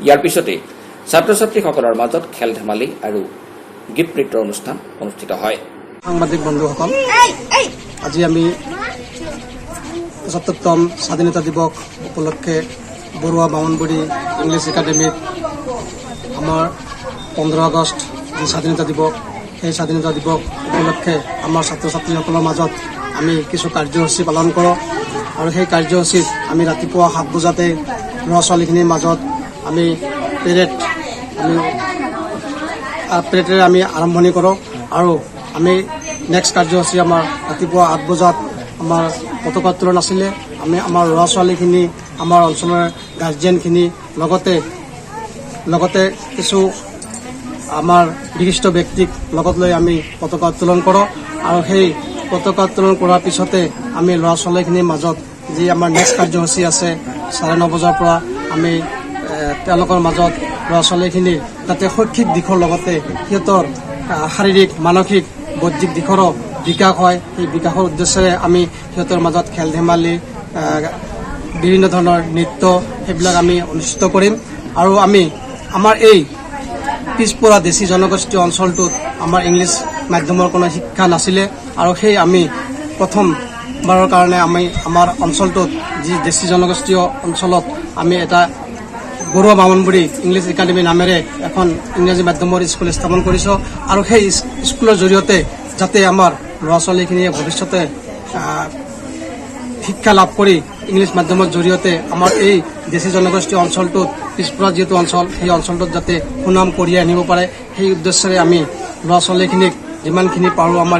ইয়াৰ পিছতে ছাত্ৰ ছাত্ৰীসকলৰ মাজত খেল ধেমালি আৰু গীত নৃত্যৰ অনুষ্ঠান অনুষ্ঠিত হয়। সাংবাদিক বন্ধুসকল, আজি আমি ৭৫তম স্বাধীনতা দিৱস উপলক্ষে বৰুৱা বামুণবড়ি ইংলিছ একাডেমীত আমাৰ 15 আগষ্ট যি স্বাধীনতা দিৱস, সেই স্বাধীনতা দিৱস উপলক্ষে আমাৰ ছাত্ৰ ছাত্ৰীসকলৰ মাজত আমি কিছু কাৰ্যসূচী পালন কৰোঁ আৰু সেই কাৰ্যসূচীত আমি ৰাতিপুৱা 7 বজাতে ল'ৰা ছোৱালীখিনিৰ মাজত আমি পেৰেডেৰে আমি আৰম্ভণি কৰোঁ আৰু আমি নেক্সট কাৰ্যসূচী আমাৰ ৰাতিপুৱা 8 বজাত আমাৰ পতাকা উত্তোলন আছিলে। আমি আমাৰ ল'ৰা ছোৱালীখিনি, আমাৰ অঞ্চলৰ গাৰ্জেনখিনি লগতে কিছু আমাৰ বিশিষ্ট ব্যক্তিক লগত লৈ আমি পতাকা উত্তোলন কৰোঁ আৰু সেই পতাকা উত্তোলন কৰাৰ পিছতে আমি ল'ৰা ছোৱালীখিনিৰ মাজত যি আমাৰ নেক্সট কাৰ্যসূচী আছে 9:30 বজাৰ পৰা আমি তেওঁলোকৰ মাজত ল'ৰা ছোৱালীখিনি যাতে শৈক্ষিক দিশৰ লগতে সিহঁতৰ শাৰীৰিক মানসিক বৌদ্ধিক দিশৰো বিকাশ হয়, সেই বিকাশৰ উদ্দেশ্যেৰে আমি সিহঁতৰ মাজত খেল ধেমালি, বিভিন্ন ধৰণৰ নৃত্য সেইবিলাক আমি অনুষ্ঠিত কৰিম। আৰু আমি আমাৰ এই পিছপৰা দেশী জনগোষ্ঠীয় অঞ্চলটোত আমাৰ ইংলিছ মাধ্যমৰ কোনো শিক্ষা নাছিলে আৰু সেই আমি প্ৰথমবাৰৰ কাৰণে আমি আমাৰ অঞ্চলটোত যি দেশী জনগোষ্ঠীয় অঞ্চলত আমি এটা বৰুৱা বামনবুৰী ইংলিছ একাডেমী নামেৰে এখন ইংৰাজী মাধ্যমৰ স্কুল স্থাপন কৰিছোঁ আৰু সেই স্কুলৰ জৰিয়তে যাতে আমাৰ ল'ৰা ছোৱালীখিনিয়ে ভৱিষ্যতে শিক্ষা লাভ কৰি ইংলিছ মাধ্যমৰ জৰিয়তে আমাৰ এই দেশী জনগোষ্ঠী অঞ্চলটোত পিছপৰা যিহেতু অঞ্চল সেই অঞ্চলটোত যাতে সুনাম কঢ়িয়াই আনিব পাৰে সেই উদ্দেশ্যেৰে আমি ল'ৰা ছোৱালীখিনিক যিমানখিনি পাৰোঁ আমাৰ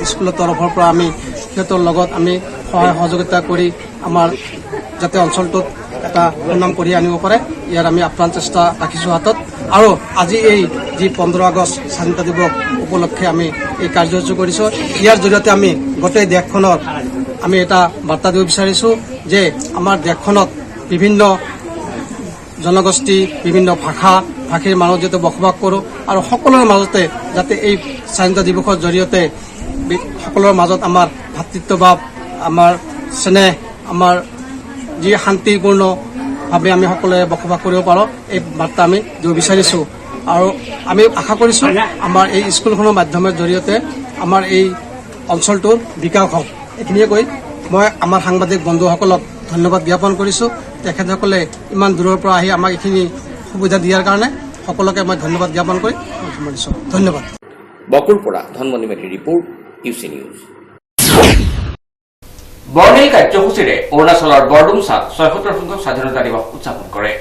স্কুলৰ তৰফৰ পৰা আমি সিহঁতৰ লগত আমি সহায় সহযোগিতা কৰি আমাৰ যাতে অঞ্চলটোত এটা সুনাম কঢ়িয়াই আনিব পাৰে ইয়াৰ আমি আপ্ৰাণ চেষ্টা ৰাখিছোঁ হাতত আৰু আজি এই যি 15 আগষ্ট স্বাধীনতা দিৱস উপলক্ষে আমি এই কাৰ্যসূচী কৰিছোঁ ইয়াৰ জৰিয়তে আমি গোটেই দেশখনৰ আমি এটা বাৰ্তা দিব বিচাৰিছোঁ যে আমাৰ দেশখনত বিভিন্ন জনগোষ্ঠী বিভিন্ন ভাষীৰ মানুহ যাতে বসবাস কৰোঁ আৰু সকলোৰে মাজতে যাতে এই স্বাধীনতা দিৱসৰ জৰিয়তে সকলোৰে মাজত আমাৰ ভাতৃত্বভাৱ আমাৰ স্নেহ আমাৰ যি শান্তিপূৰ্ণভাৱে আমি সকলোৱে বসবাস কৰিব পাৰোঁ এই বাৰ্তা আমি দিব বিচাৰিছোঁ আৰু আমি আশা কৰিছোঁ আমাৰ এই স্কুলখনৰ মাধ্যমৰ জৰিয়তে আমাৰ এই অঞ্চলটোৰ বিকাশ হওক এইখিনিয়ে কৈ মই আমাৰ সাংবাদিক বন্ধুসকলক ধন্যবাদ জ্ঞাপন কৰিছোঁ তেখেতসকলে ইমান দূৰৰ পৰা আহি আমাক এইখিনি সুবিধা দিয়াৰ কাৰণে সকলোকে মই ধন্যবাদ জ্ঞাপন কৰি সামৰিছোঁ ধন্যবাদ বকুৰ পৰা ধনমণি মেধিৰ ৰিপৰ্ট UC নিউজ বৰ্ণিল কাৰ্যসূচীৰে অৰুণাচলৰ বৰডুমচাত ৭৬ সংখ্যক স্বাধীনতা দিৱস উদযাপন কৰে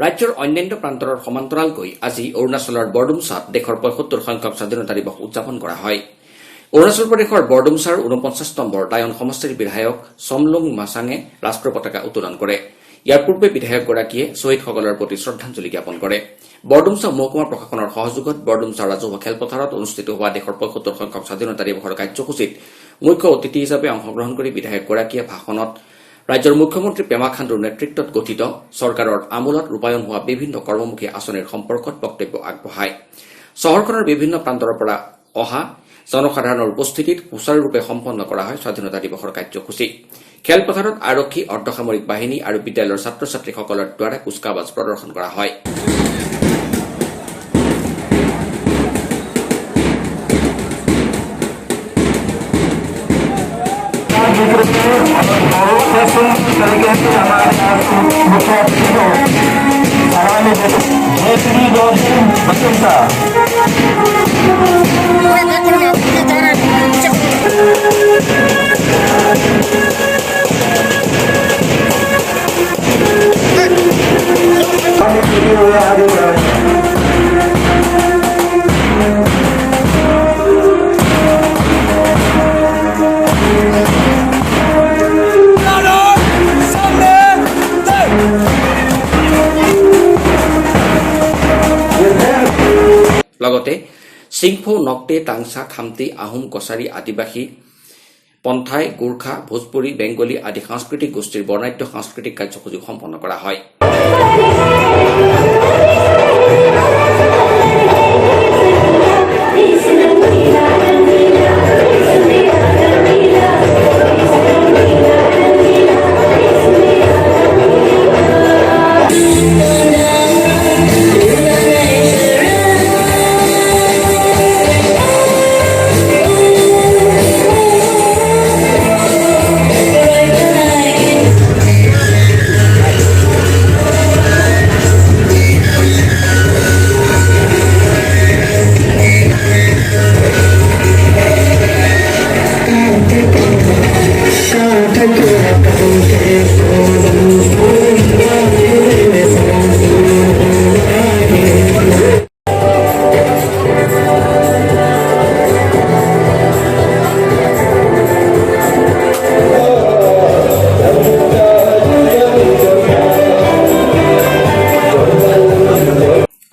ৰাজ্যৰ অন্যান্য প্ৰান্তৰ সমান্তৰালকৈ আজি অৰুণাচলৰ বৰডুমচাত দেশৰ ৭৫ সংখ্যক স্বাধীনতা দিৱস উদযাপন কৰা হয় অৰুণাচল প্ৰদেশৰ বৰডুমচাৰ ৪৯ নম্বৰ টায়ন সমষ্টিৰ বিধায়ক চমলুং মাছাঙে ৰাষ্ট্ৰীয় পতাকা উত্তোলন কৰে ইয়াৰ পূৰ্বে বিধায়কগৰাকীয়ে শ্বহীদসকলৰ প্ৰতি শ্ৰদ্ধাঞ্জলি জ্ঞাপন কৰে বৰডুমচা মহকুমা প্ৰশাসনৰ সহযোগত বৰডুমচা ৰাজহুৱা খেলপথাৰত অনুষ্ঠিত হোৱা দেশৰ ৭৫ সংখ্যক স্বাধীনতা দিৱসৰ কাৰ্যসূচীত মুখ্য অতিথি হিচাপে অংশগ্ৰহণ কৰি বিধায়কগৰাকীয়ে ভাষণত ৰাজ্যৰ মুখ্যমন্ত্ৰী পেমা খাণ্ডুৰ নেতৃত্বত গঠিত চৰকাৰৰ আমোলত ৰূপায়ণ হোৱা বিভিন্ন কৰ্মমুখী আঁচনিৰ সম্পৰ্কত বক্তব্য আগবঢ়ায় চহৰখনৰ বিভিন্ন প্ৰান্তৰ পৰা অহা জনসাধাৰণৰ উপস্থিতিত সুচাৰুৰূপে সম্পন্ন কৰা হয় স্বাধীনতা দিৱসৰ কাৰ্যসূচী খেলপথাৰত আৰক্ষী অৰ্ধসামৰিক বাহিনী আৰু বিদ্যালয়ৰ ছাত্ৰ ছাত্ৰীসকলৰ দ্বাৰা কুচকাৱাজ প্ৰদৰ্শন কৰা হয় লগতে সিংফো নক্টে টাংচা খামতি আহোম কছাৰী আদিবাসী পন্থাই গোৰ্খা ভোজপুৰী বেংগলী আদি সাংস্কৃতিক গোষ্ঠীৰ বৰ্ণাঢ্য সাংস্কৃতিক কাৰ্যসূচী সম্পন্ন কৰা হয়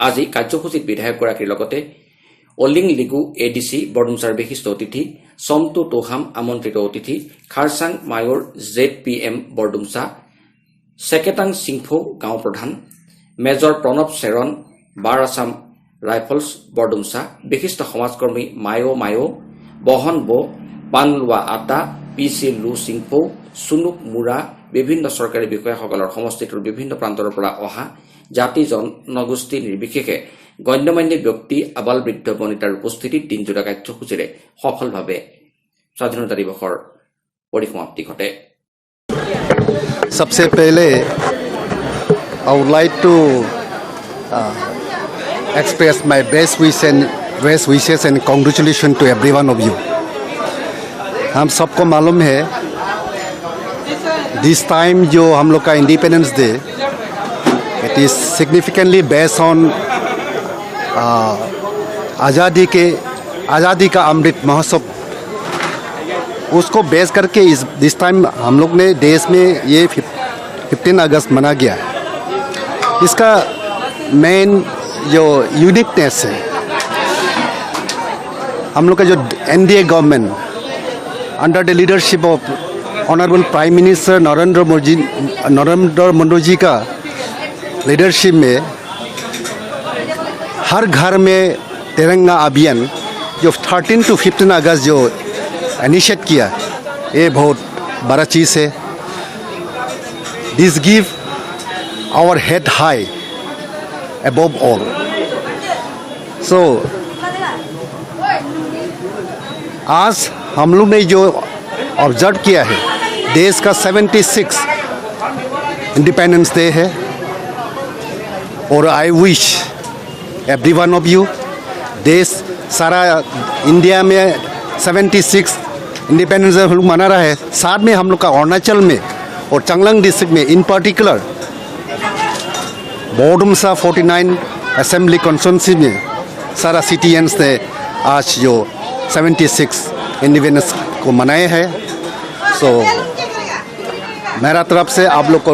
আজি কাৰ্যসূচীত বিধায়কগৰাকীৰ লগতে অলিং লিগু ADC বৰডুমচাৰ বিশিষ্ট অতিথি সমটু তোহাম আমন্ত্ৰিত অতিথি খাৰচাং মায়ৰ ZPM বৰডুমচা সেকেটাং সিংফো গাঁও প্ৰধান মেজৰ প্ৰণৱ চেৰন বাৰ আছাম ৰাইফলছ বৰডুমচা বিশিষ্ট সমাজকৰ্মী মায়ো বহন বো পানলোৱা আটা PC লু সিংফো সুনুক মুৰা বিভিন্ন চৰকাৰী বিষয়াসকলৰ সমষ্টিটোৰ বিভিন্ন প্ৰান্তৰ পৰা অহা জাতি জনগোষ্ঠী নিৰ্বিশেষে গণ্যমান্য ব্যক্তি আবাল বৃদ্ধ বনিতাৰ উপস্থিতিত দিনজোৰা কাৰ্যসূচীৰে সফলভাৱে স্বাধীনতা দিৱসৰ পৰিসমাপ্তি ঘটে सबसे पहले I would like to express my best wishes and congratulations to every one of you. हम सबको मालूम है दिस टाइम जो हम लोग का independence day it is significantly based on आज़ादी का अमृत महोत्सव उसको बेस करके दिस टाइम हम लोग ने देश में ये 15 अगस्त मना गया है। इसका मेन जो यूनिकनेस है हम लोग का जो NDA government under the leadership of honourable prime minister Narendra Modi ji का लीडरशिप में हर घर में तिरंगा अभियान जो 13 to 15 अगस्त जो इनिशिएट किया ये बहुत बड़ा चीज़ है। This give our head high above all. So आज हम लोग ने जो ऑब्जर्व किया है देश का 76 इंडिपेंडेंस डे है और I wish every one of you देश सारा इंडिया में 76 इंडिपेंडेंस डे हम लोग मना रहा है। साथ में हम लोग का अरुणाचल में और चांगलांग डिस्ट्रिक्ट में इन पर्टिकुलर बोडुमसा 49 असेंबली कॉन्स्टिट्यूंसी में सारा सिटीजन्स ने आज जो 76 इंडिपेंडेंस को मनाए हैं। सो मेरा तरफ से आप लोग को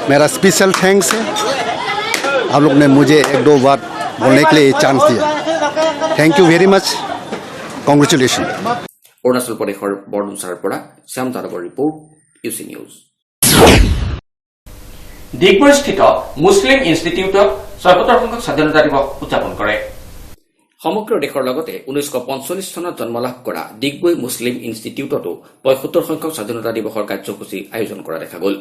मेरा स्पेशल थैंक्स है। आप लोग ने मुझे एक दो बात बोलने के लिए चांस दिया। Thank you very much. Congratulation. Arunachal প্ৰদেশৰ বৰডুমচাৰ পৰা শ্যাম যাদৱৰ ৰিপৰ্ট UC নিউজ। ডিগবৈস্থিত মুছলিম ইনষ্টিটিউটত ৭৭ সংখ্যক স্বাধীনতা দিৱস উদযাপন কৰে। সমগ্ৰ দেশৰ লগতে 1945 চনত জন্মলাভ কৰা ডিগবৈ মুছলিম ইনষ্টিটিউটতো ৭৫ সংখ্যক স্বাধীনতা দিৱসৰ কাৰ্যসূচী আয়োজন কৰা দেখা গ'ল।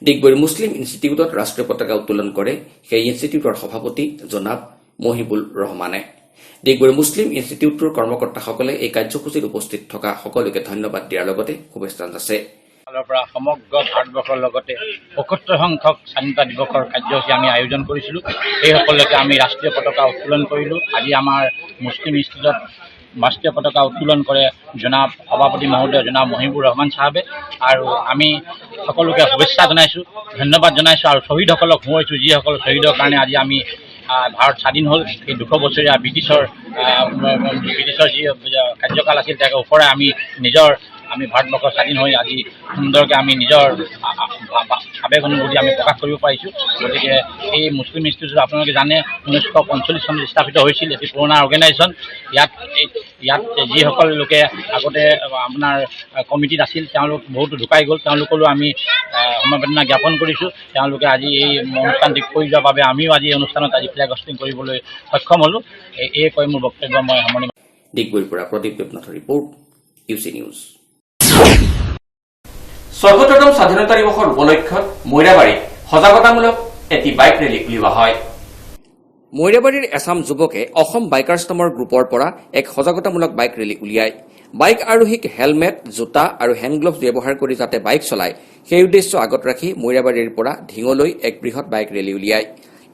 ডিগবৈৰ মুছলিম ইনষ্টিটিউটত ৰাষ্ট্ৰীয় পতাকা উত্তোলন কৰে সেই ইনষ্টিটিউটৰ সভাপতি জনাব মহিবুল ৰহমানে। ডিগবৈৰ মুছলিম ইনষ্টিটিউটৰ কৰ্মকৰ্তাসকলে এই কাৰ্যসূচীত উপস্থিত থকা সকলোকে ধন্যবাদ দিয়াৰ লগতে শুভেচ্ছা যাচে। পৰা সমগ্ৰ ভাৰতবৰ্ষৰ লগতে ৭৫ সংখ্যক স্বাধীনতা দিৱসৰ কাৰ্যসূচী আমি আয়োজন কৰিছিলোঁ। এই সকলোকে আমি ৰাষ্ট্ৰীয় পতাকা উত্তোলন কৰিলোঁ। আজি আমাৰ মুছলিম ইনষ্টিটিউটত ৰাষ্ট্ৰীয় পতাকা উত্তোলন কৰে জনাব সভাপতি মহোদয় জনাব মহিবুৰ ৰহমান চাহাবে আৰু আমি সকলোকে শুভেচ্ছা জনাইছোঁ, ধন্যবাদ জনাইছোঁ আৰু শ্বহীদসকলক সোঁৱৰিছোঁ যিসকল শ্বহীদৰ কাৰণে আজি আমি ভাৰত স্বাধীন হ'ল। এই 200 বছৰীয়া ব্ৰিটিছৰ যি কাৰ্যকাল আছিল তাকে ওপৰাই আমি ভাৰতবৰ্ষ স্বাধীন হৈ আজি সুন্দৰকৈ আমি নিজৰ আৱেগ অনুভূতি আমি প্ৰকাশ কৰিব পাৰিছোঁ। গতিকে এই মুছলিম ইনষ্টিটিউট আপোনালোকে জানে 1945 চনত স্থাপিত হৈছিল। এটি পুৰণা অৰ্গেনাইজেশ্যন। ইয়াত যিসকল লোকে আগতে আপোনাৰ কমিটিত আছিল তেওঁলোক বহুতো ঢুকাই গ'ল। তেওঁলোকলৈ আমি সমবেদনা জ্ঞাপন কৰিছোঁ। তেওঁলোকে আজি এই অনুষ্ঠানটি কৰি যোৱাৰ বাবে আমিও আজি এই অনুষ্ঠানত আজি ফ্লেগ হোষ্টিং কৰিবলৈ সক্ষম হ'লোঁ। এই কৈ মোৰ বক্তব্য মই সামৰণি মাৰিছোঁ। ডিগবৈৰ পৰা প্ৰদীপ দেৱনাথৰ ৰিপৰ্ট UC নিউজ। ৭৪তম স্বাধীনতা দিৱসৰ উপলক্ষত মৈৰাবাৰীত সজাগতামূলক এটি বাইক ৰেলী উলিওৱা হয়। মৈৰাবাৰীৰ এছাম যুৱকে অসম বাইকাৰ্ছ নামৰ গ্ৰুপৰ পৰা এক সজাগতামূলক বাইক ৰেলী উলিয়ায়। বাইক আৰোহীক হেলমেট, জোতা আৰু হেণ্ড গ্লভছ ব্যৱহাৰ কৰি যাতে বাইক চলায় সেই উদ্দেশ্য আগত ৰাখি মৈৰাবাৰীৰ পৰা ঢিঙলৈ এক বৃহৎ বাইক ৰেলী উলিয়ায়।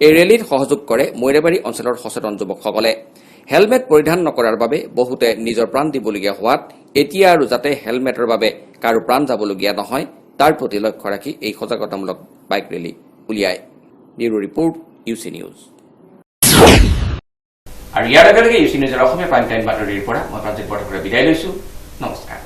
এই ৰেলীত সহযোগ কৰে মৈৰাবাৰী অঞ্চলৰ সচেতন যুৱকসকলে। হেলমেট পৰিধান নকৰাৰ বাবে বহুতে নিজৰ প্ৰাণ দিবলগীয়া হোৱাত এতিয়া আৰু যাতে হেলমেটৰ বাবে কাৰো প্ৰাণ যাবলগীয়া নহয় তাৰ প্ৰতি লক্ষ্য ৰাখি এই সজাগতামূলক বাইক ৰেলী উলিয়ায়। Bureau report UC news. আৰু ইয়াৰ লগে লগে UC নিউজৰ অসমীয়া প্ৰাইম টাইম বাতৰিৰ পৰা মই প্ৰাঞ্জিত বৰঠাকুৰে বিদায় লৈছো। নমস্কাৰ।